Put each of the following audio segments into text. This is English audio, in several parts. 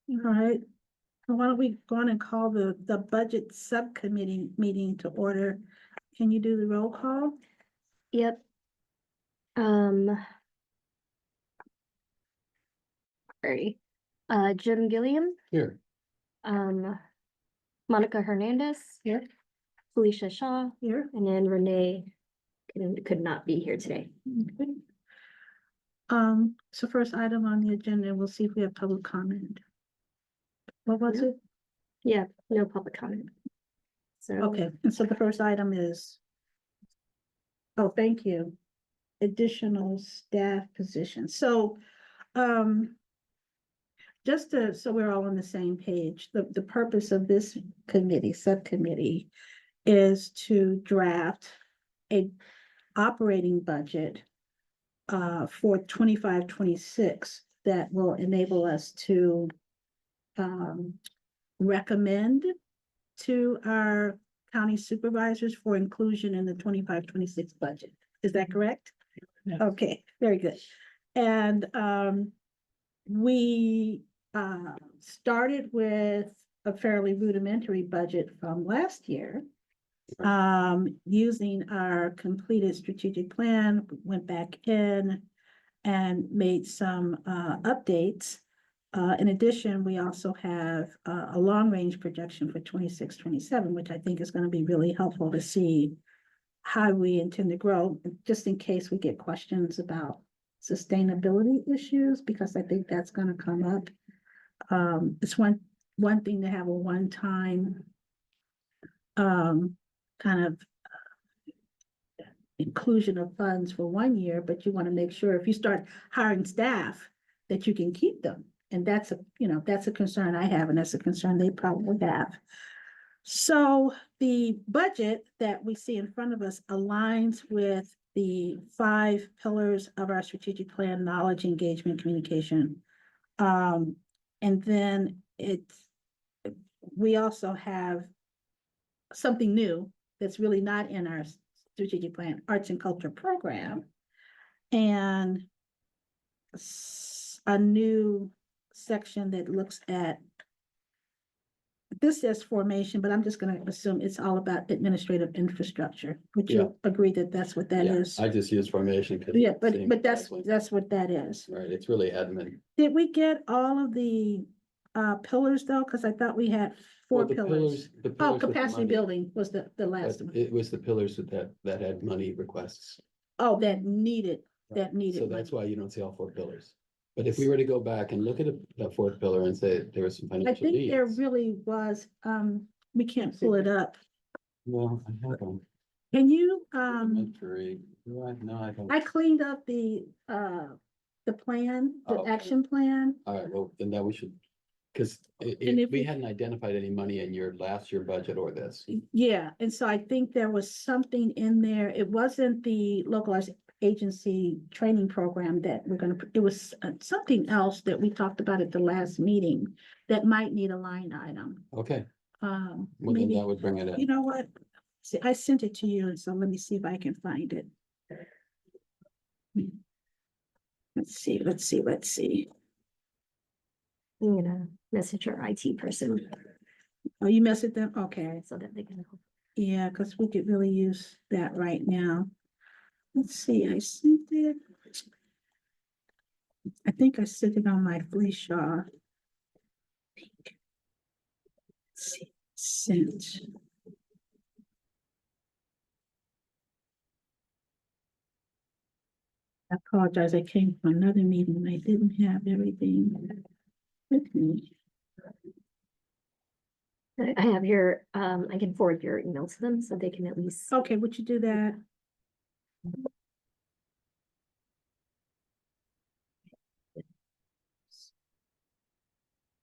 All right. Well, why don't we go on and call the budget subcommittee meeting to order? Can you do the roll call? Yep. Sorry. Jim Gilliam, Here. Monica Hernandez, Here. Felicia Shaw, Here. and then Renee could not be here today. Okay. So first item on the agenda, we'll see if we have public comment. What was it? Yeah, no public comment. So. Okay, and so the first item is, oh, thank you. Additional staff positions. So, just so we're all on the same page, the purpose of this subcommittee is to draft a operating budget for 25-26 that will enable us to recommend to our county supervisors for inclusion in the 25-26 budget. Is that correct? Yeah. Okay, very good. And we started with a fairly rudimentary budget from last year. Using our completed strategic plan, went back in and made some updates. In addition, we also have a long-range projection for 26-27, which I think is going to be really helpful to see how we intend to grow, just in case we get questions about sustainability issues, because I think that's going to come up. It's one thing to have a one-time kind of inclusion of funds for 1 year, but you want to make sure if you start hiring staff that you can keep them. And that's a concern I have, and that's a concern they probably have. So the budget that we see in front of us aligns with the 5 pillars of our strategic plan: knowledge, engagement, communication. And then we also have something new that's really not in our strategic plan, arts and culture program, and a new section that looks at, this says formation, but I'm just going to assume it's all about administrative infrastructure. Would you agree that that's what that is? I just use formation. Yeah, but that's what that is. Right, it's really admin. Did we get all of the pillars though? Because I thought we had 4 Well, pillars. The pillars with the Capacity money, building was the but last one. it was the pillars that had money requests. Oh, that needed. So that's why you don't see all 4 pillars. But if we were to go back and look at the 4th pillar and say there was some I financial think needs. there really was, we can't pull it up. Well, I have them. Can you, Elementary. No, I don't. I cleaned up the plan, the Okay. action plan. All right, well, then that we should, because if we we- hadn't identified any money in your last year budget or this. Yeah, and so I think there was something in there. It wasn't the localized agency training program that it was something else that we talked about at the last meeting that might need a line item. Okay, well, then Maybe, that would bring it you in. know what? See, I sent it to you, and so let me see if I can find it. Let's see. I'm gonna message our IT person Oh, you messaged them? Okay. so that they can help. Yeah, because we could really use that right now. Let's see, I sent it. I think I sent it on my Fleishaw. Let's see, sent. I apologize, I came from another meeting and I didn't have everything with me. I have your, I can forward your email to them so they can at least. Okay, would you do that?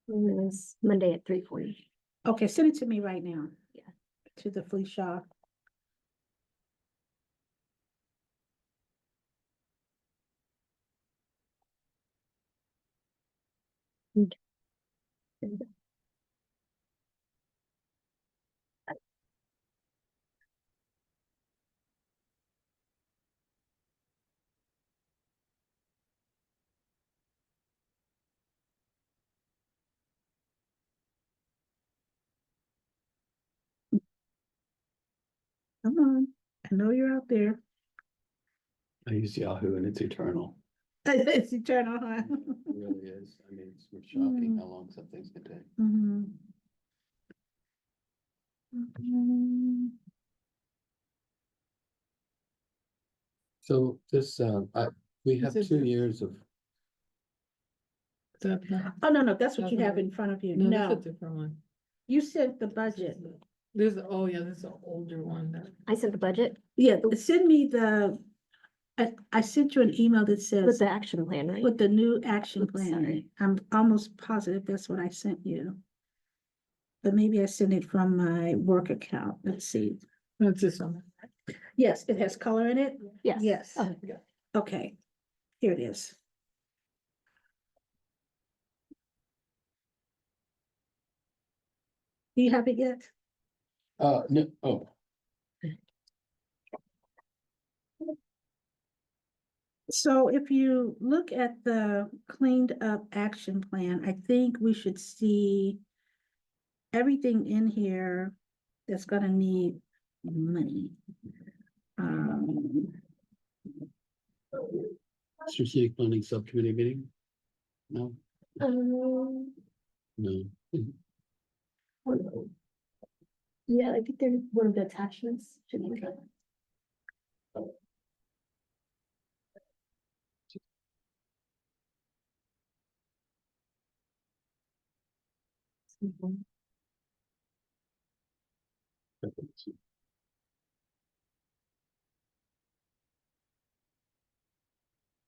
It's Monday at 3:40. Okay, send it to me right now. Yeah. To the Fleishaw. Come on, I know you're out there. I use Yahoo and it's eternal. It's eternal, huh? It really is. I mean, it's shocking how long some things can take. Mhm. Mhm. So this, we have Is it- 2 years of, Oh, no, that's what you have in front of you. No, that's No, a different one. you sent the budget. This, oh yeah, this is an older one that. I sent the budget Yeah, send me I sent you an email that with says, the action plan, right? with the new action Oops, plan. sorry. I'm almost positive that's what I sent you. But maybe I sent it from my work account. Let's see. No, it's this one. Yes, it has color in it. Yes. Yes. Oh, Okay, here it is. Do you have it yet? no, oh, So if you look at the cleaned up action plan, I think we should see everything in here that's gonna need money. Um, strategic planning subcommittee meeting? No, no. yeah, I think they're one of the attachments. Should be Okay.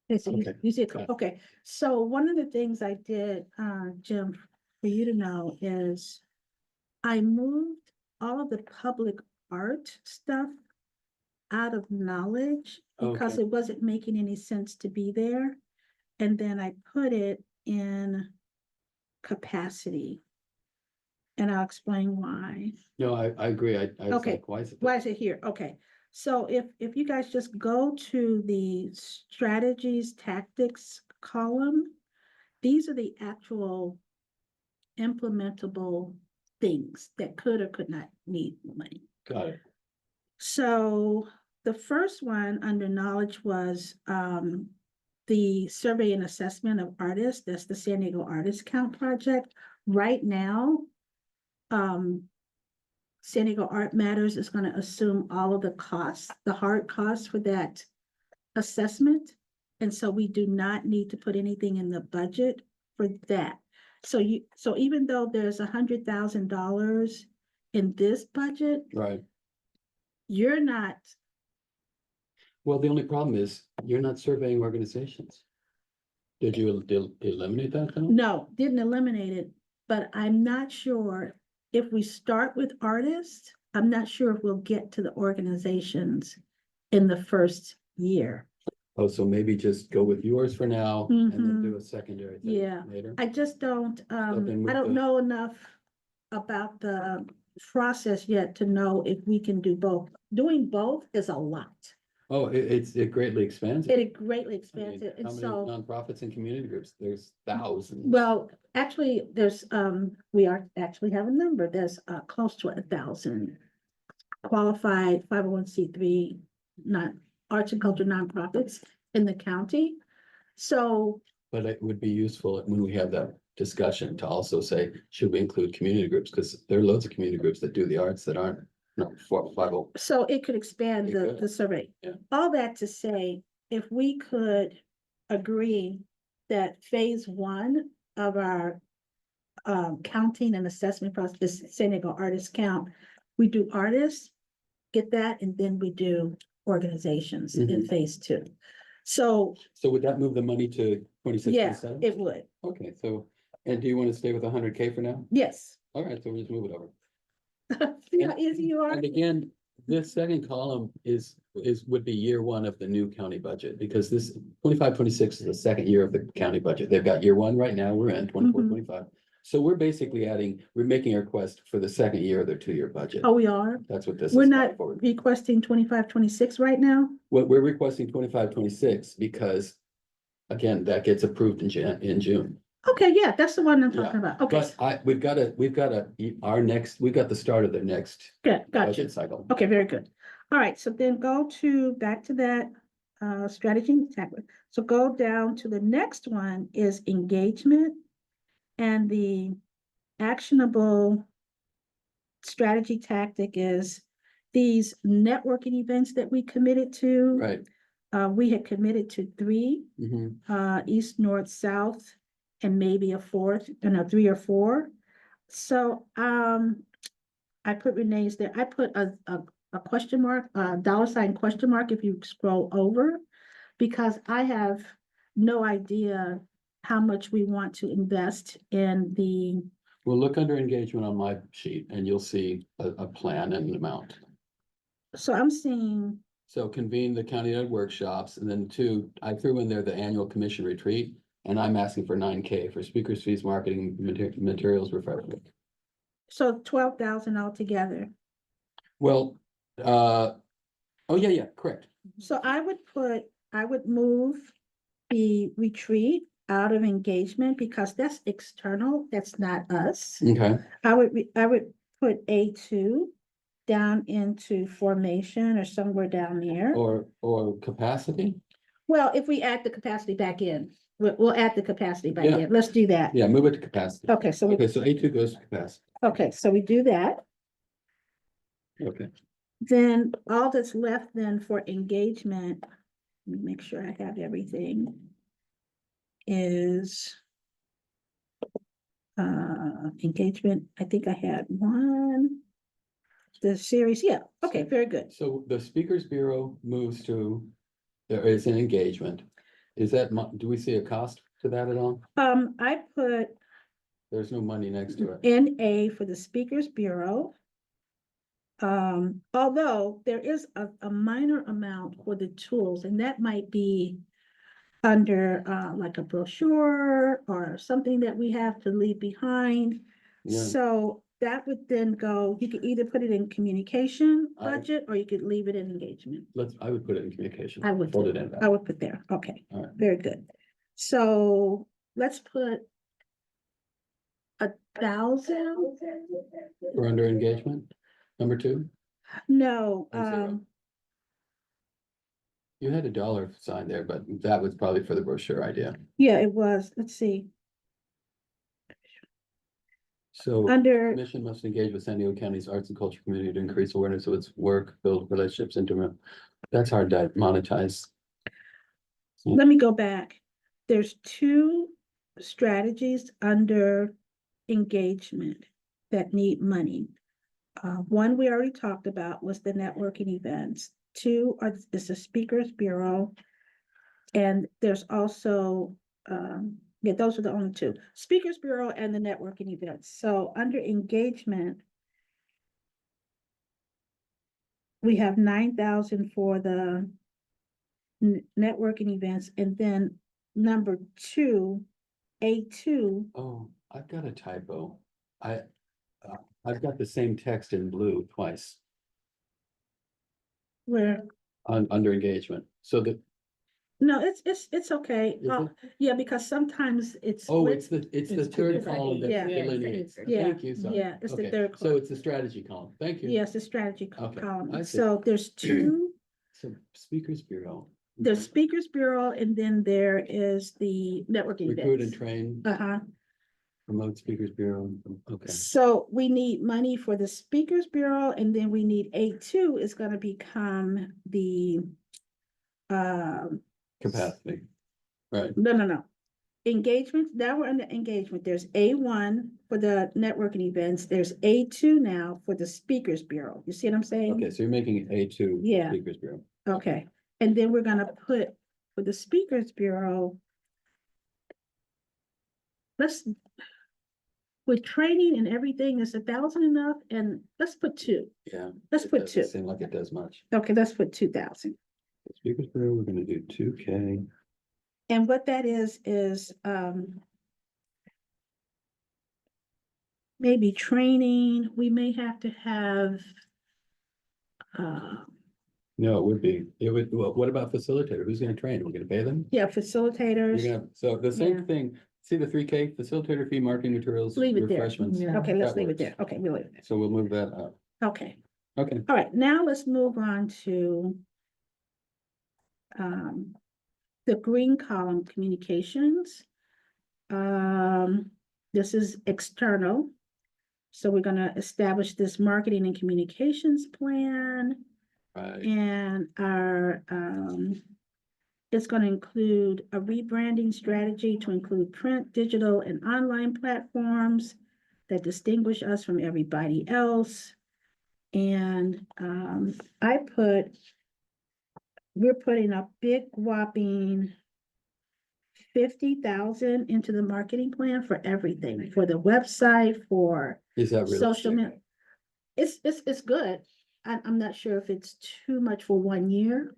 Okay, so Okay, you see, it, got it. okay, so one of the things I did, Jim, for you to know is I moved all of the public art stuff out of knowledge because Okay. it wasn't making any sense to be there. And then I put it in capacity. And I'll explain why. No, I agree. I was Okay, like, why is it? Why is it here? Okay, so if you guys just go to the strategies, tactics column, these are the actual implementable things that could or could not need money. Got it. So the first one under knowledge was the survey and assessment of artists. That's the San Diego Artist Count project. Right now, San Diego Art Matters is gonna assume all of the costs, the hard costs for that assessment. And so we do not need to put anything in the budget for that. So even though there's $100,000 in this budget, Right. you're not, Well, the only problem is you're not surveying organizations. Did you eliminate that though? no, didn't eliminate it, but I'm not sure if we start with artists, I'm not sure if we'll get to the organizations in the first year. Oh, so maybe just go with yours for now and then do a secondary thing Yeah. later? I just don't, then with I don't the- know enough about the process yet to know if we can do both. Doing both is a lot. Oh, it greatly expands. It greatly I expands mean, it, and how many so, nonprofits and community groups? There's thousands. well, actually, there's, we are actually have a number, there's, close to 1,000 qualified 501c3 non, arts and culture nonprofits in the county. So, But it would be useful when we have that discussion to also say, should we include community groups? Because there are loads of community groups that do the arts that aren't, no, for 50. so it could expand It the, could. the survey. Yeah. All that to say, if we could agree that phase one of our counting and assessment process, is San Diego Artist Count, we do artists, get that, and then we do organizations in Mhm. phase two. So, So would that move the money to 26, yeah, 27? it would, Okay, so, and do you want to stay with 100K for now? yes. All right, so we'll just move it over. See how easy you are? And again, this second column would be year one of the new county budget, because this 25, 26 is the second year of the county budget. They've got year one right now, we're in 24, Mhm. 25. So we're basically we're making a request for the second year of their 2-year budget. Oh, we are? That's what this We're is not for. requesting 25, 26 right now? What we're requesting 25, 26 because, again, that gets approved in June. Okay, yeah, that's the one I'm Yeah, talking about. Okay, But we've got the start of the next good, gotcha. budget cycle. Okay, very good. All right, so then back to that strategy and tactic. So go down to the next one is engagement and the actionable strategy tactic is these networking events that we committed to. Right. We had committed to 3, east, north, south, and maybe a 4th, 3 or 4. So, I put Renee's there. I put a question mark, a $ question mark if you scroll over, because I have no idea how much we want to invest in the, Well, look under engagement on my sheet and you'll see a plan and an amount. so I'm seeing, So convene the county-led workshops, and then 2, I threw in there the annual commission retreat, and I'm asking for 9K for speakers fees, marketing, materials, refreshment. so 12,000 altogether. Well, oh, yeah, correct. So I would move the retreat out of engagement because that's external, that's not us. Okay, I would put A2 down into formation or somewhere down there. or capacity? Well, if we add the capacity back in, we'll add the capacity back Yeah. in. Let's do that. Yeah, move it to capacity. Okay, so Okay, so A2 goes to capacity. we do that. Okay, Then all that's left then for engagement, let me make sure I have everything, is engagement, I think I had one. The series, yeah, okay, very good. so the Speakers Bureau moves to, there is an engagement. Is that, do we see a cost to that at all? I put There's no money next to it. NA for the Speakers Bureau. Although there is a minor amount for the tools, and that might be under like a brochure or something that we have to leave behind. Yeah. So that would then go, you could either put it in communication I- budget or you could leave it in engagement. I would put it in communication. I would, Fold it in. I would put there, okay, All right. very good. So let's put 1,000. We're under engagement, number 2. No, Or 0. You had a dollar sign there, but that was probably for the brochure idea. yeah, it was, let's see, So under, commission must engage with San Diego County's arts and culture community to increase awareness of its work, build relationships, that's hard to monetize. let me go back. There's 2 strategies under engagement that need money. One we already talked about was the networking events. 2 is the Speakers Bureau. And there's also, yeah, those are the only 2, Speakers Bureau and the networking events. So under engagement, we have 9,000 for the networking events, and then number 2, A2, Oh, I've got a typo. I've got the same text in blue twice where, under engagement. So the, no, it's okay. Is it? Yeah, because sometimes it's. oh, with- it's the It's third two column that Yeah. delineates. Yeah, Thank you, sorry. yeah, it's the Okay, third so column. it's the strategy column. Thank you. Yes, the strategy Okay, I column. see. So there's 2, So Speakers Bureau. the Speakers Bureau, and then there is the networking Recruit and events. train, Uh-huh. promote Speakers Bureau. Okay, So we need money for the Speakers Bureau, and then we need A2 is gonna become the, capacity. Right, no. Engagement, now we're under engagement. There's A1 for the networking events. There's A2 now for the Speakers Bureau. You see what I'm saying? okay, so you're making it A2. Yeah. Speakers Bureau. Okay, and then we're gonna put for the Speakers Bureau. With training and everything, is 1,000 enough? And let's put 2. Yeah. Let's it put doesn't 2. Seem like it does much. Okay, let's put 2,000. Speakers Bureau, we're gonna do 2K. And what that is maybe training, we may have to have, No, it would, well, what about facilitator? Who's gonna train? We're gonna pay them? yeah, You're facilitators. gonna, so the Yeah. same thing, see the 3K, facilitator fee, marketing materials, Leave it there. refreshments. Yeah. Okay, let's that leave it works. there. Okay, we'll leave it So we'll move that up. there. Okay, Okay, All right, now let's move on to the green column communications. This is external. So we're gonna establish this marketing and communications plan. right. And it's gonna include a rebranding strategy to include print, digital, and online platforms that distinguish us from everybody else. And we're putting a big whopping 50,000 into the marketing plan for everything, for the website, for Is that social realistic? media. It's good. I'm not sure if it's too much for 1 year.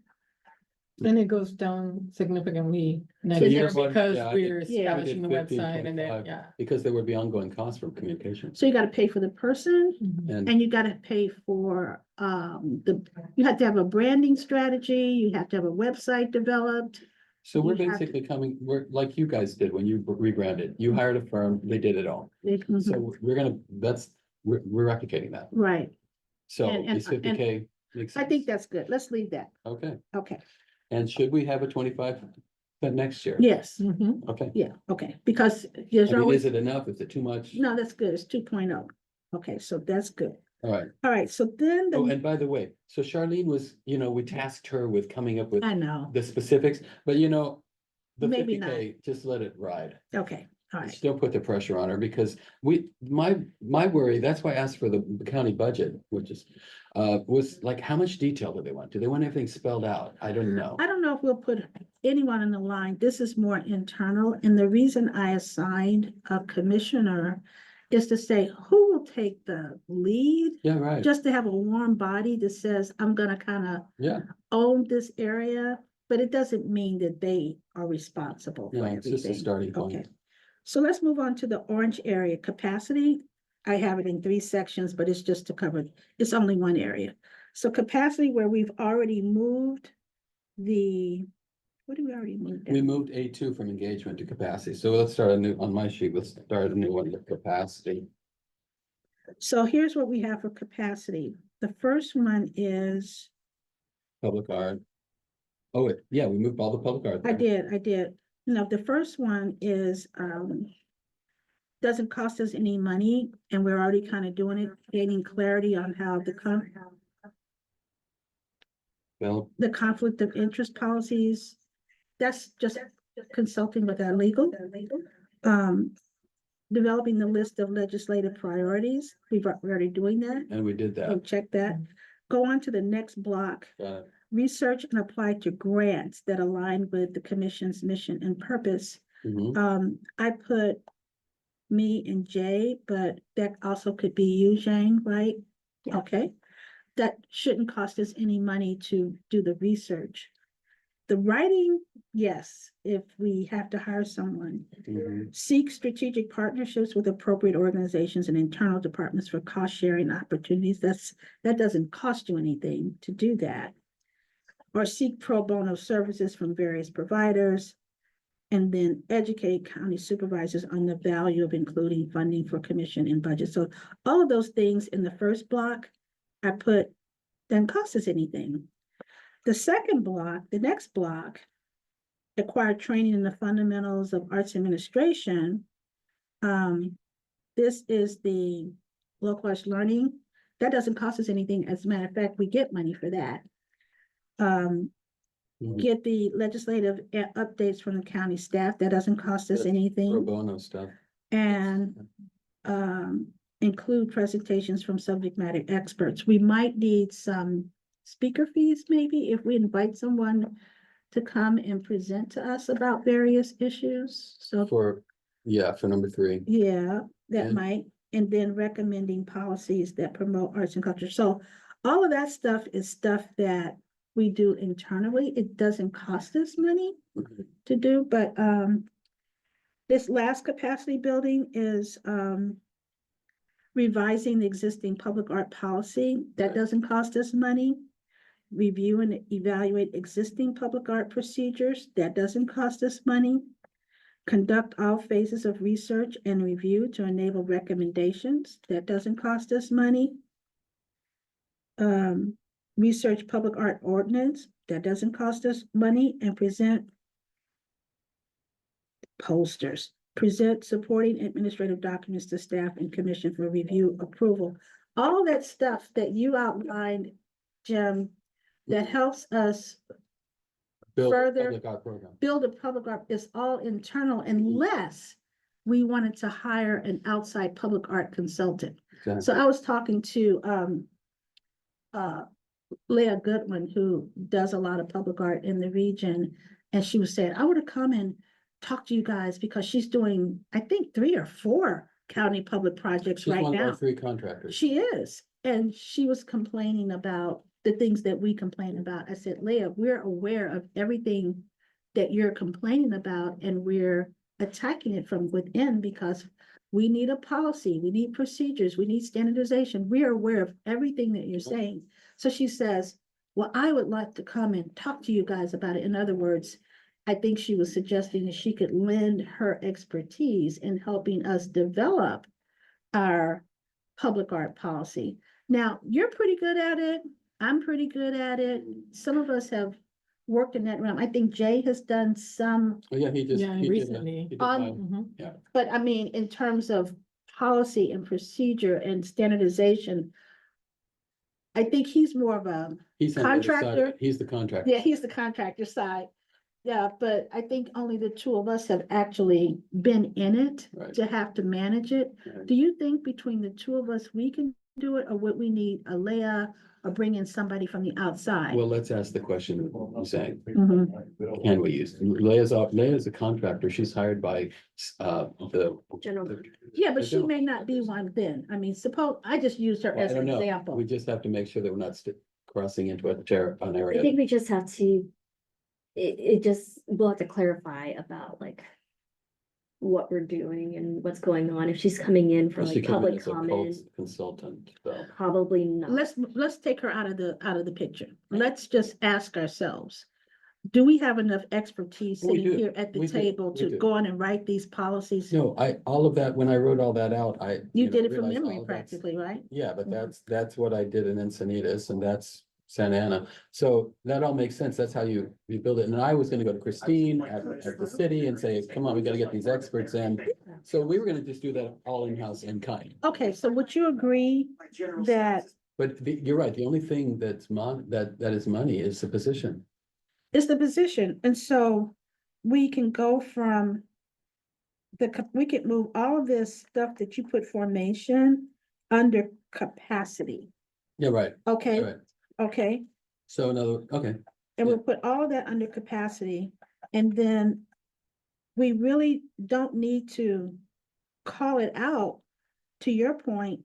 Then it goes down significantly So next year year one, because yeah, I we're did- Yeah. establishing the 50, website and then, 25. yeah. Because there would be ongoing costs from communication. So you gotta pay for the person And and you gotta pay for, you have to have a branding strategy, you have to have a website developed. so we're you have to- basically we're like you guys did when you rebranded. You hired a firm, they did it all. Mhm. So we're replicating that. Right, So And- is 50K makes I sense? think that's good. Let's leave that. Okay, Okay, and should we have a 25 next year? yes, Mhm. Okay, yeah, okay, because there's I mean, always, is it enough? Is it too much? no, that's good. It's 2.0. Okay, so that's good. All right. All right, so then Oh, the, and by the way, so Charlene was, we tasked her with coming up with I know, the specifics, but the Maybe 50K, just let it ride. okay, all right. Still put the pressure on her because my worry, that's why I asked for the county budget, which is, was like, how much detail do they want? Do they want everything spelled out? I don't know. I don't know if we'll put anyone on the line. This is more internal, and the reason I assigned a commissioner is to say, who will take the lead? Yeah, right. Just to have a warm body that says, I'm gonna kind of Yeah, own this area, but it doesn't mean that they are responsible for yeah, it's just a everything. starting Okay, point. so let's move on to the orange area capacity. I have it in 3 sections, but it's just to cover, it's only one area. So capacity where we've already moved what did we already move We down? moved A2 from engagement to capacity. So let's start on my sheet, let's start a new one with capacity. So here's what we have for capacity. The first one is, Public art. Oh, yeah, we moved all the public art I there. did. No, the first one is, doesn't cost us any money, and we're already kind of doing it, gaining clarity on how Well, the conflict of interest policies. That's just consulting with our legal. Developing the list of legislative priorities. We're already doing that. and we did So that. check that. Go on to the next block. Got it. Research and apply to grants that align with the commission's mission and purpose. Mhm. I put me and Jay, but that also could be you, Jane, right? Okay. That shouldn't cost us any money to do the research. The writing, yes, if we have to hire someone. Mhm. Seek strategic partnerships with appropriate organizations and internal departments for cost sharing opportunities. That doesn't cost you anything to do that. Or seek pro bono services from various providers. And then educate county supervisors on the value of including funding for commission and budget. So all of those things in the first block, I put, doesn't cost us anything. The second block, the next block, acquire training in the fundamentals of arts administration. This is the localized learning. That doesn't cost us anything. As a matter of fact, we get money for that. Mhm. Get the legislative updates from the county staff. That doesn't cost us Pro anything. bono stuff. And include presentations from subject matter experts. We might need some speaker fees, maybe, if we invite someone to come and present to us about various issues. So, For number 3. yeah, that And- might, and then recommending policies that promote arts and culture. So all of that stuff is stuff that we do internally. It doesn't cost us money Mhm. to do, but this last capacity building is revising the existing public art policy. That doesn't cost us money. Review and evaluate existing public art procedures. That doesn't cost us money. Conduct all phases of research and review to enable recommendations. That doesn't cost us money. research public art ordinance, that doesn't cost us money, and present posters, present supporting administrative documents to staff and commission for review approval. All that stuff that you outlined, Jim, that helps us Build a further public art program. build a public art is all internal unless we wanted to hire an outside public art consultant. Exactly. So I was talking to Leah Goodwin, who does a lot of public art in the region, and she was saying, I would have come and talked to you guys because she's doing, I think, 3 or 4 county public projects She's right one of our now. 3 contractors. She is, and she was complaining about the things that we complain about. I said, Leah, we're aware of everything that you're complaining about, and we're attacking it from within because we need a policy, we need procedures, we need standardization. We are aware of everything that you're saying. So she says, well, I would like to come and talk to you guys about it. In other words, I think she was suggesting that she could lend her expertise in helping us develop our public art policy. Now, you're pretty good at it. I'm pretty good at it. Some of us have worked in that realm. I think Jay has done some, Oh, yeah, he just. Yeah, he did a- recently. he did On- mine. Mhm. but I mean, in terms of policy and procedure and standardization, I think he's more of a, He's on the other side of contractor. it. He's the contractor. yeah, he's the contractor side. Yeah, but I think only the 2 of us have actually been in it Right. to have to manage it. Right. Do you think between the 2 of us, we can do it, or would we need a Leah or bring in somebody from the outside? Well, let's ask the question, you're saying, Mhm. can we use, Leah's a contractor, she's hired by, the. General. Yeah, but I she don't- may not be one then. I mean, suppose, I just used her Well, as I an don't know, example. we just have to make sure that we're not crossing into an I area. think we just have to, we'll have to clarify about like what we're doing and what's going on. If she's coming in for She like came in public as a comment, consultant, so. probably not. Let's take her out of the picture. Let's just ask ourselves, do we have enough expertise We sitting do. here at the We do. table We to do. go on and write these policies? No, all of that, when I wrote all that out, You know, did it from realized memory all that's- practically, right? Yeah, but Mhm. that's what I did in Encinitas, and that's Santa Ana. So that all makes sense. That's how you build it. And I was gonna go to Christine at the city and say, come on, we gotta get these experts in. So we were gonna just do that all in-house in kind. Okay, so would you agree that But you're right, the only thing that's that is money is the position. it's the position? And so we can go from we can move all of this stuff that you put formation under capacity, Yeah, right, okay? right. Okay, So okay, and we'll put all of that under capacity, and then we really don't need to call it out, to your point.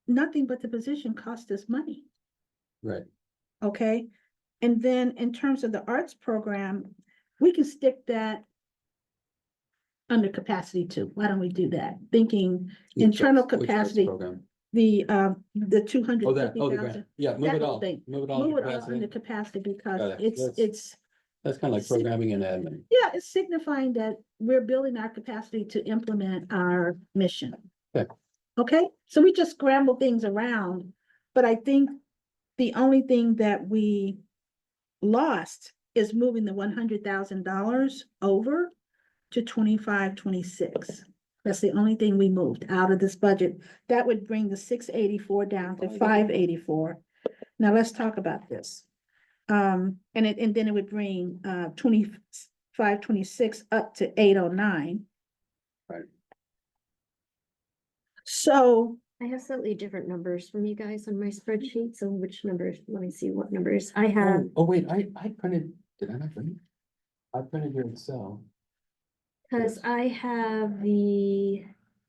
Nothing but the position cost us money, right. okay? And then in terms of the arts program, we can stick that under capacity too. Why don't we do that? Thinking internal Which arts capacity, program? the 250,000. Oh, the grant. Yeah, move That it whole all. thing. Move it all. Move to it all under capacity. capacity because Got it. it's, That's kind of like See- programming and admin. yeah, it's signifying that we're building our capacity to implement our mission. Okay. Okay, so we just scramble things around, but I think the only thing that we lost is moving the $100,000 over to 25-26. That's the only thing we moved out of this budget. That would bring the 684 down to 584. Now let's talk about this. And then it would bring 25-26 up to 809. Right. So I have slightly different numbers from you guys on my spreadsheet, so which numbers, let me see what numbers I have. Oh, wait, I printed, did I not print? I printed your Excel. Cause I have the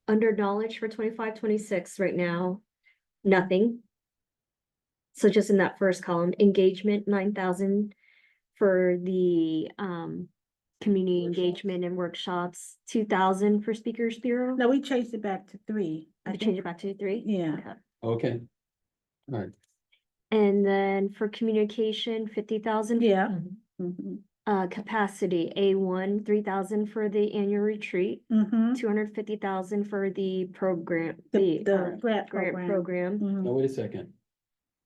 under knowledge for 25-26 right now, nothing. So just in that first column, engagement, 9,000 for the community engagement and workshops, 2,000 for Speakers Bureau. now we changed it back to 3. I change it back to 3? Yeah. Okay. Okay. All right, And then for communication, 50,000. Yeah. Mhm. Mhm. capacity, A1, 3,000 for the annual retreat, Mm-hmm. 250,000 for the program, The the grant grant program. program. Mhm. Now, wait a second.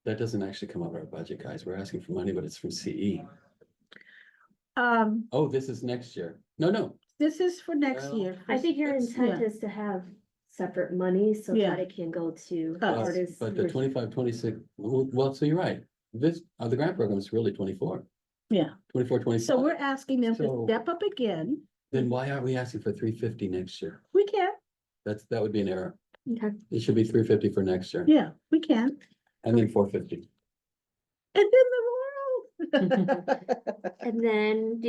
That doesn't actually come out of our budget, guys. We're asking for money, but it's from CE. Oh, this is next year. No, This is for next Well, year. I think your That's- intent yeah. is to have separate money so Yeah. that it can go to Us. artists. but the 25, 26. Well, so you're right. This, the grant program is really 24. Yeah. 24, 25. So we're asking them to So- step up again. Then why aren't we asking for 350 next year? We can, That would be an error. Okay, It should be 350 for next year yeah, we can. and then 450. And then the world. and then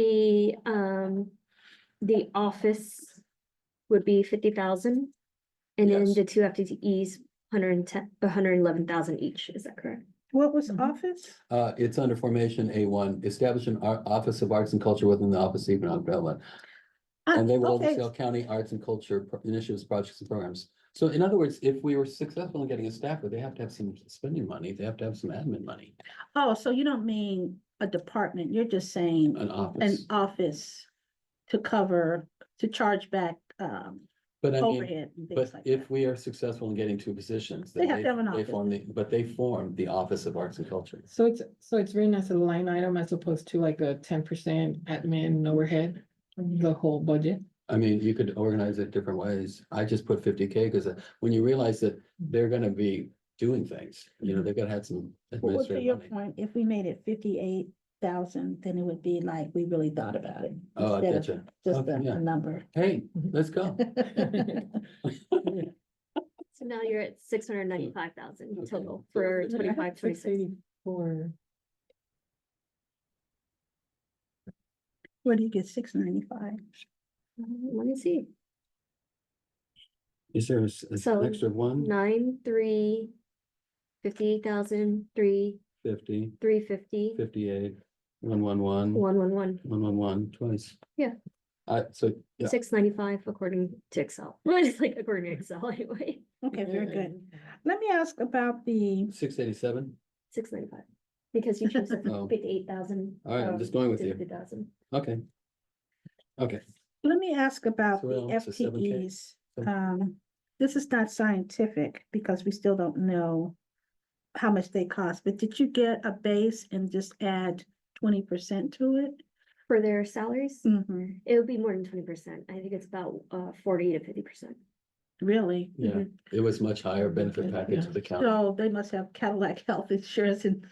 the office would be 50,000. And then Yes. the two FTEs, 111,000 each, is that correct? What was Mhm. office? It's under formation A1, establish an Office of Arts and Culture within the Office of Economic Development. And they will Okay, oversee all county arts and culture initiatives, projects and programs. So in other words, if we were successful in getting a staffer, they have to have some spending money, they have to have some admin money, oh, so you don't mean a department, you're just saying an an office. office to cover, to charge back, But I mean, overhead and things but like if that. we are successful in getting two positions. They then have to have an they office. form they form the Office of Arts and Culture. So it's written as a line item as opposed to like a 10% admin overhead, the whole budget. I mean, you could organize it different ways. I just put 50K because when you realize that they're gonna be doing things, they've got to have some Well, to administrative your money. point, if we made it 58,000, then it would be like, we really thought about it. Oh, I instead of getcha. Just Okay, yeah. a number. Hey, let's go. So now you're at 695,000 Okay. total for So- 25, 26. 684. Where do you get 695? Let me see, Is there So, an extra one? 9, 3, 58,000, 3, 50, 350, 58, 111, 111, 111, twice. Yeah. So, yeah, 695 according to Excel. Well, it's like according to Excel anyway, Okay, very good. Let me ask about the, 687. 695. Because you chose Oh. 58,000. All right, I'm just going with you. 50,000. Okay. Okay, let me ask about So the well, it's a 7K. FTEs. So- This is not scientific because we still don't know how much they cost, but did you get a base and just add 20% to it? For their salaries, Mhm. it would be more than 20%. I think it's about 40 to 50%. Really? yeah, it was much higher benefit package of the county. So they must have Cadillac health insurance and.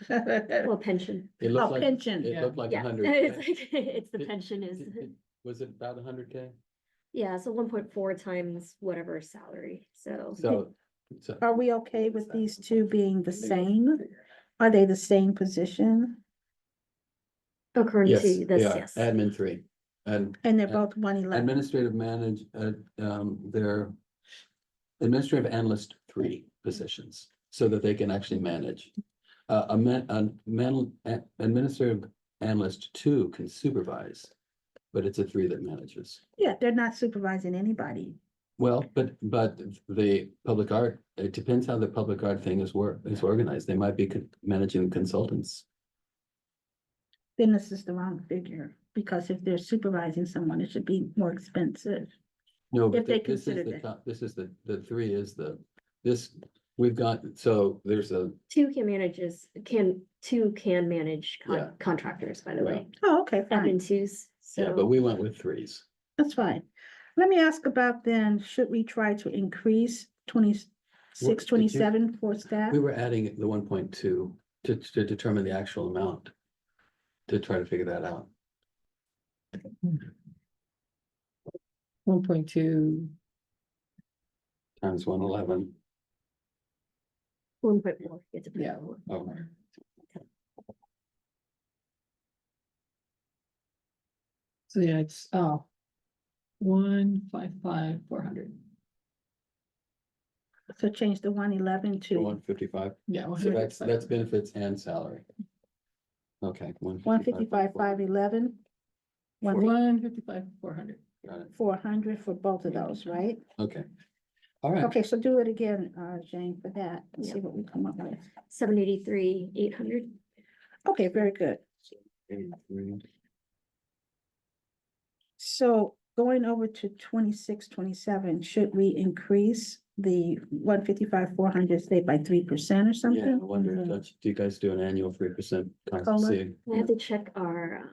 Well, pension. It looked Oh, like, pension. it looked like Yeah, 100. it's like, it's the It- pension is, Was it about 100K? yeah, so 1.4 times whatever salary, so. So, Are we okay with these two being the same? Are they the same position? According yes, to this, yeah, yes. admin 3. And And they're both 111. administrative they're administrative analyst 3 positions, so that they can actually manage. Administrative analyst 2 can supervise, but it's a 3 that manages. Yeah, they're not supervising anybody. Well, but the public art, it depends how the public art thing is organized. They might be managing consultants. Then this is the wrong figure, because if they're supervising someone, it should be more expensive. No, If but they this is consider the that. top, this is the 3 is we've got, so there's a, Two can manage Yeah. contractors, by the way. Oh, okay, fine, Admin twos, yeah, but so we went with 3s. that's fine. Let me ask about then, should we try to increase 26, 27 for staff? We were adding the 1.2 to determine the actual amount. To try to figure that out. 1.2. Times 111. 1.4. It's a Yeah. Oh, So yeah, it's 155,400. So change the 111 to 155. Yeah. So that's benefits and salary. Okay. 155, 511, 155,400. Got it. 400 for both of those, right? Okay. All right. Okay, so do it again, Jane, for that, and see Yeah. what we come up with. 783, 800. Okay, very good. 83. So going over to 26, 27, should we increase the 155,400 say by 3% or Yeah, I something? wonder, do you guys do an annual 3% constancy? I have to check our,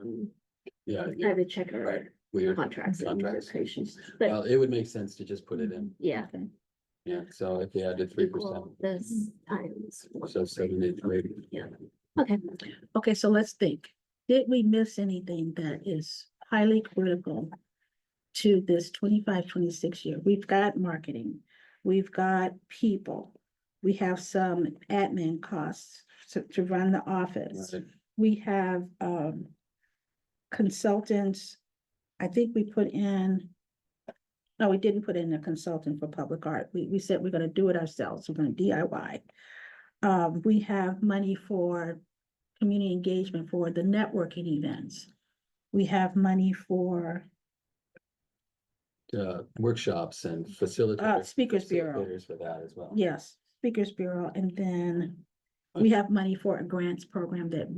Yeah, I have to check right, our weird contracts and contracts. negotiations, Well, but it would make sense to just put it in, yeah. Okay. yeah, so if we added 3%, Equal this times. so 78, Yeah, okay. Okay, so let's think. Did we miss anything that is highly critical to this 25, 26 year? We've got marketing, we've got people, we have some admin costs to run the office. right, We have consultants. I think we put in. No, we didn't put in a consultant for public art. We said we're gonna do it ourselves. We're gonna DIY. We have money for community engagement for the networking events. We have money for workshops and facilitators. Speakers Bureau. facilitators for that as well. Yes, Speakers Bureau, and then we have money for a grants program that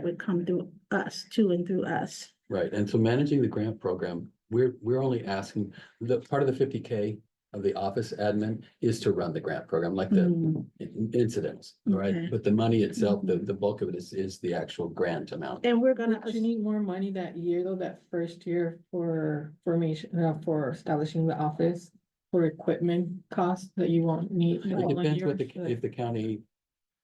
would come through us, to and through us. Right, and so managing the grant program, we're only asking, the part of the 50K of the office admin is to run the grant program, like the Mm, incidents, right? Okay. But the money itself, Mhm. the bulk of it is the actual grant amount. And we're gonna, Would you need more money that year, though, that first year for formation, for establishing the office? For equipment costs that you won't need? It all depends year, what or if the county would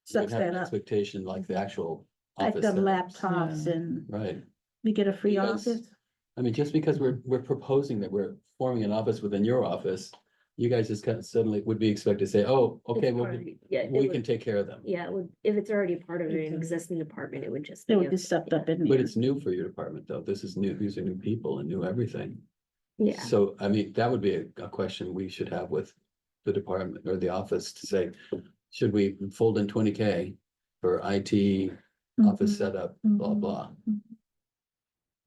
sucks have an that up, expectation, like the actual like office. the setups. laptops Yeah. and Right, we get a free Yes. office. I mean, just because we're proposing that we're forming an office within your office, you guys just kind of suddenly would be expected to say, oh, okay, It's well, already- Yeah, it we would- can take care of them. Yeah, it would, if it's already part of an Exactly. existing department, it would just. It would a- be sucked up in But there. it's new for your department, though. This is new, these are new people and new everything. Yeah, So, I mean, that would be a question we should have with the department or the office to say, should we fold in 20K for IT, office Mhm, setup, blah, mhm, blah, mhm.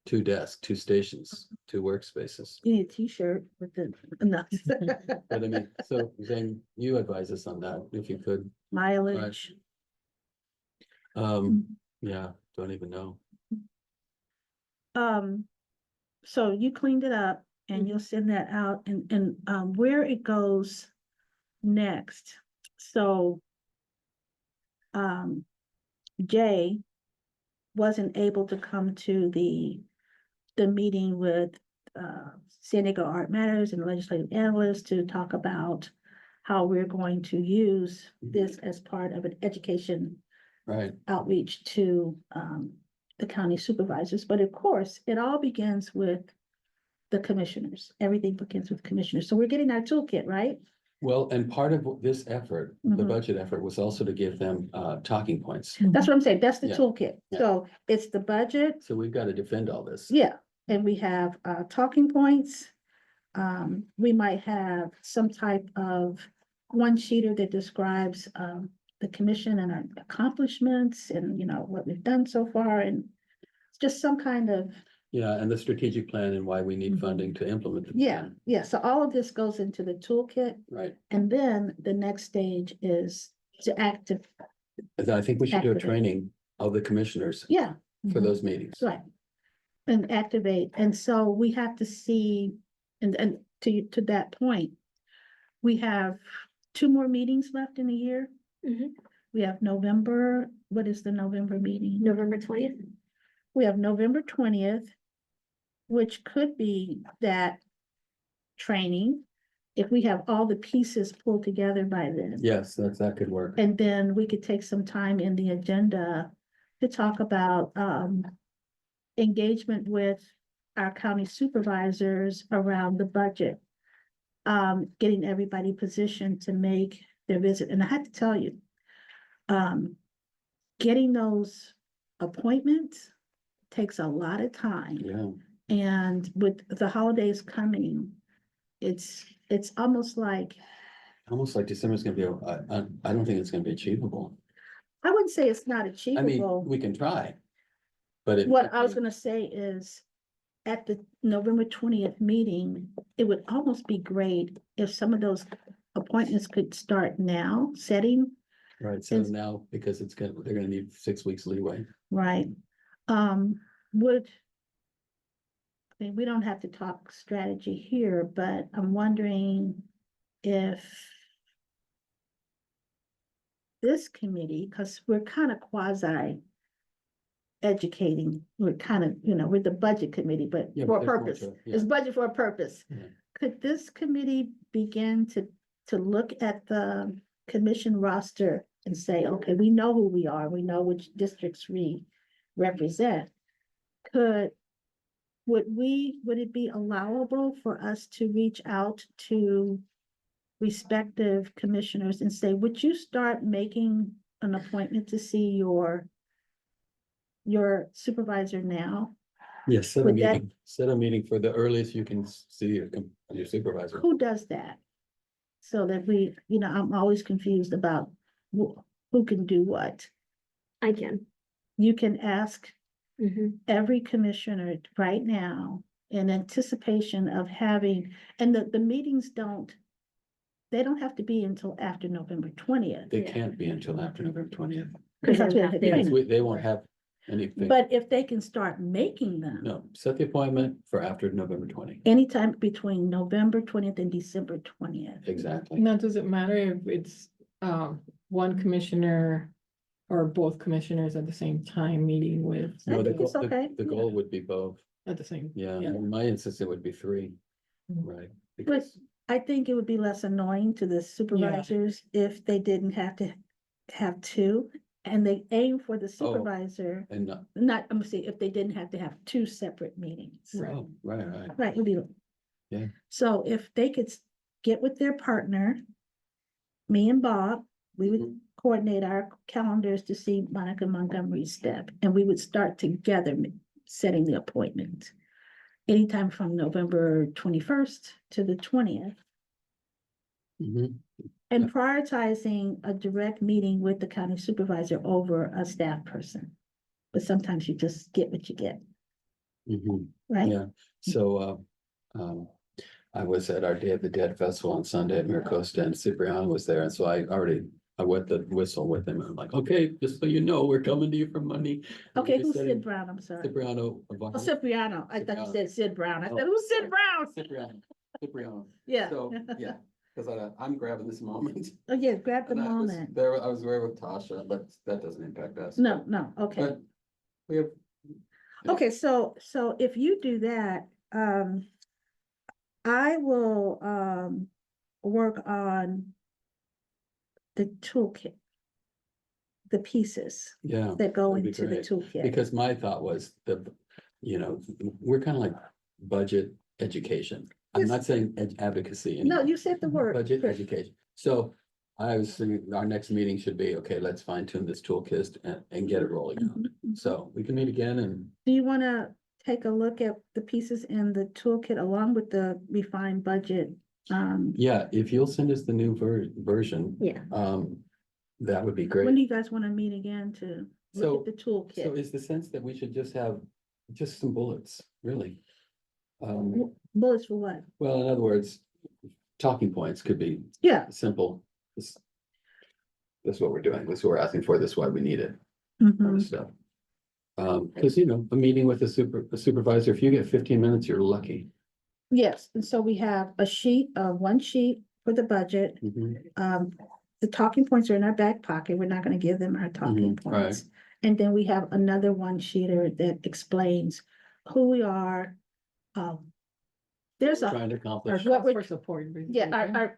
2 desks, 2 stations, 2 workspaces. You need a t-shirt with the, no. But I mean, so then you advise us on that if you could. Mileage. Yeah, don't even know. So you cleaned it up and you'll send that out and where it goes next. So Jay wasn't able to come to the meeting with San Diego Art Matters and legislative analysts to talk about how we're going to use this as part of an education Right, outreach to the county supervisors. But of course, it all begins with the commissioners. Everything begins with commissioners. So we're getting our toolkit, right? well, and part of this effort, the Mhm. budget effort, was also to give them talking points. That's what I'm saying. That's the Yeah. toolkit. Yeah. So it's the budget. So we've got to defend all this. Yeah, and we have talking points. We might have some type of one-sheeter that describes the commission and our accomplishments and, you know, what we've done so far and just some kind of, Yeah, and the strategic plan and why we need Mhm. funding to implement it. yeah, yeah. So all of this goes into the toolkit. Right, And then the next stage is to active, and I think we should do a Activate. training of the commissioners yeah. for mhm. those meetings. Right. And activate, and so we have to see, and to that point, we have 2 more meetings left in the year. Mhm. We have November, what is the November meeting? November 20th. We have November 20th, which could be that training, if we have all the pieces pulled together by then. Yes, that could work. And then we could take some time in the agenda to talk about engagement with our county supervisors around the budget. Getting everybody positioned to make their visit. And I had to tell you, getting those appointments takes a lot of time. Yeah, And with the holidays coming, it's almost like, almost like December's gonna be, I don't think it's gonna be achievable. I wouldn't say it's not I mean, achievable. we can try. But What I was gonna say is, at the November 20th meeting, it would almost be great if some of those appointments could start now, setting, Right, so It's- now, because they're gonna need 6 weeks leeway. right? Would mean, we don't have to talk strategy here, but I'm wondering if this committee, because we're kind of quasi educating, we're kind of, we're the budget committee, but Yeah, for a but there's more purpose. to it, It's yeah. budget for a purpose. Yeah. Could this committee begin to look at the commission roster and say, okay, we know who we are, we know which districts we represent. Would it be allowable for us to reach out to respective commissioners and say, would you start making an appointment to see your supervisor now? Yes, Would that- set a meeting for the earliest you can see your supervisor. Who does that? So that I'm always confused about who can do what. I can. You can ask Mhm. every commissioner right now in anticipation of having, and the meetings they don't have to be until after November 20th. They Yeah. can't be until after November 20th. Because Because that's what they they're have doing. They won't have anything. But if they can start making them No, set the appointment for after November 20th. anytime between November 20th and December 20th. Exactly. Now, does it matter if it's, one commissioner or both commissioners at the same time meeting with, I No, think it's okay, the yeah. goal would be both. at the same? Yeah, Yeah. in my instance, it would be 3, Mhm. right? But Because I think it would be less annoying to the supervisors if they didn't have to have two. And they aim for the supervisor, and not, not, I'm gonna say, if they didn't have to have two separate meetings. Right. oh, right. Right, it'd be. Yeah. So if they could get with their partner, me and Bob, we would Mhm. coordinate our calendars to see Monica Montgomery's step, and we would start together setting the appointment. Anytime from November 21st to the 20th, Mhm. and Yeah. prioritizing a direct meeting with the county supervisor over a staff person. But sometimes you just get what you get, Mhm. right? Yeah, so, I was at our Day of the Dead Festival on Sunday at Miracosta, and Cipriano was there, and so I wet the whistle with him, and I'm like, okay, just so you know, we're coming to you for money. And Okay, we're who's setting- Sid Brown? I'm sorry. Cipriano. Oh, Cipriano. I thought you Cipriano. said Sid Brown. I Oh. said, who's Sid Brown? Cipriano. Yeah. So, yeah, because I'm grabbing this moment. Oh, yeah, grab the And I was moment. there, I was there with Tasha, but that doesn't impact us. No, okay. But we have, Okay, so if you do that, I will, work on the toolkit. The pieces yeah. that go that'd be into the great. toolkit. Because my thought was we're kind of like budget education. I'm Yes. not saying advocacy. No, anymore. you said the word. Budget Chris. education. So I was thinking our next meeting should be, okay, let's fine tune this toolkit and get it rolling out. Mhm. So we can meet again and Do you wanna take a look at the pieces in the toolkit along with the refined budget? yeah, if you'll send us the new version, Yeah. that would be When great. do you guys wanna meet again to look at the So toolkit? is the sense that we should just have just some bullets, really? Bullets for what? Well, in other words, talking points could be Yeah. simple. This is what we're doing. This is what we're asking for. This is why we need it, kind Mhm. of stuff. Because a meeting with a supervisor, if you get 15 minutes, you're lucky. Yes, and so we have one sheet for the budget. Mhm. The talking points are in our back pocket. We're not gonna give them our talking right. points. And then we have another one sheeter that explains who we are. There's a, Trying to accomplish. what we're- For support. basically, yeah, right?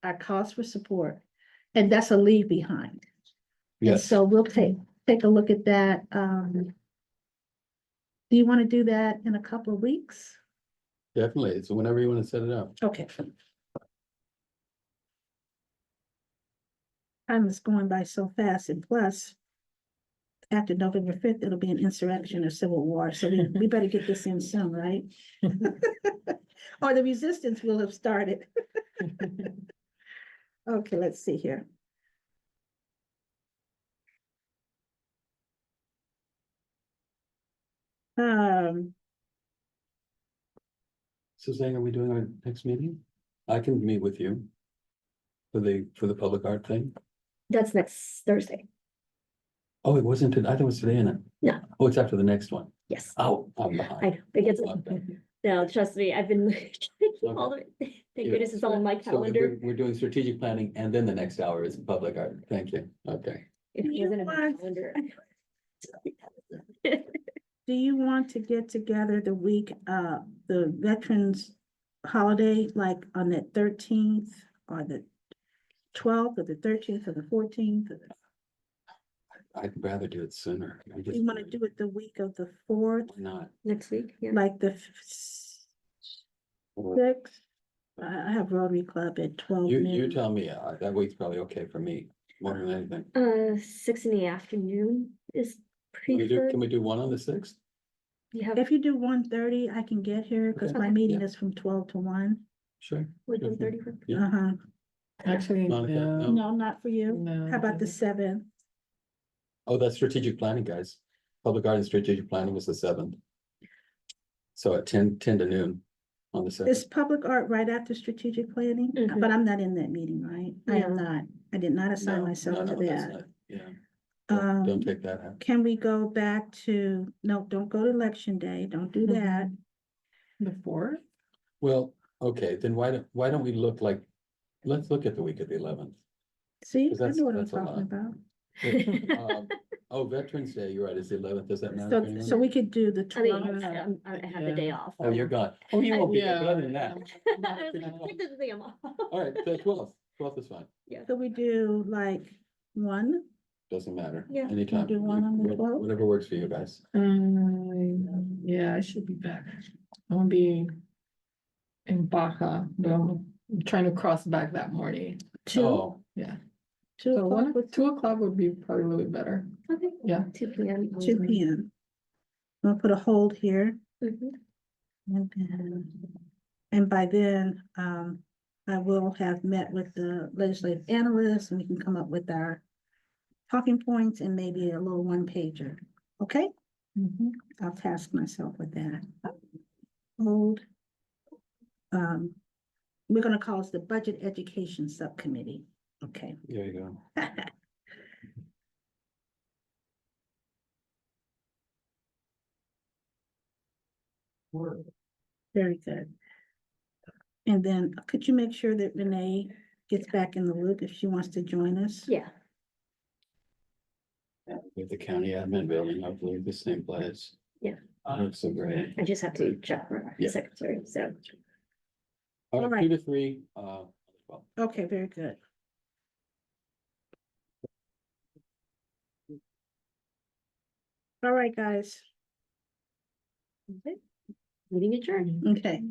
our cost for support. And that's a leave behind. And Yes, so we'll take a look at that. Do you want to do that in a couple of weeks? definitely. So whenever you want to set it up. Okay. Time is going by so fast, and plus, after November 5th, it'll be an insurrection or civil war, so we better get this in soon, right? Or the resistance will have started. Okay, let's see here. Suzanne, are we doing our next meeting? I can meet with you. For the public art thing? That's next Thursday. Oh, it wasn't, I thought it was today, and No. Oh, it's after the next one. Yes, Oh, I'm I behind. know, it gets, Okay. no, trust me, I've been all the, thank Yeah. goodness it's all on my So calendar. we're doing strategic planning and then the next hour is public art. Thank you. Okay. If it You wasn't in my want- calendar. Do you want to get together the week, the veterans holiday, like on the 13th or the 12th or the 13th or the 14th? I'd rather do it sooner. You want to do it the week of the 4th, Why not? Next week, yeah. like the 6th? I have Rotary Club at 12 You noon. tell me, that week's probably okay for me, more than anything. 6 in the afternoon is Can we preferred. do one on the sixth? You have, If you do 1:30, I can get here because my Okay. meeting Yeah. is from 12 to 1. Sure. with sure, 1:30. Yeah. Uh-huh. Actually, Monica, no. no. No, not for you. No, How about the because- 7th? Oh, that's strategic planning, guys. Public art and strategic planning is the 7th. So at 10 to noon on the Is 7th. public art right after strategic planning? Mhm. But I'm not in that meeting, right? I am No. not. I did not assign No, myself no, to no, that's that. not- Yeah, don't Um, take that out. can we go back to, no, don't go to election day. Don't do that. The 4th? Well, okay, then why don't we look like, let's look at the week of the 11th. See, 'Cause I that's- know what I'm that's a talking lot. about. Oh, Veterans Day, you're right, it's the 11th, does that matter? So, for anyone? so we could do the I mean, 12th. I have the day off. Oh, you're gone. Oh, you won't be there, but Yeah. other than that, I was like, technically I'm off. all right, the 12th is fine, So we do like 1? doesn't matter, Yeah. anytime. Do one on the 12th? Whatever works for you guys. Yeah, I should be back. I'm gonna be in Baja, but I'm trying to cross back that morning. 2, Oh, Yeah. 2 So o'clock, 2 o'clock would be probably a little bit better. Okay. Yeah. 2 p.m. 2 p.m. I'll put a hold here. Mhm. And by then, I will have met with the legislative analysts and we can come up with our talking points and maybe a little one pager. Okay, I'll task myself with that. Hold. We're gonna call it the Budget Education Subcommittee. Okay. there you go. Very good. And then could you make sure that Renee gets back in the loop if she wants to join us? Yeah, With the county admin building, hopefully the same place. Yeah. Looks so great. I just have to check for the Yeah. secretary, so. All All right, right. 2 to 3, well, Okay, very good. All right, guys. Meeting adjourned. Okay.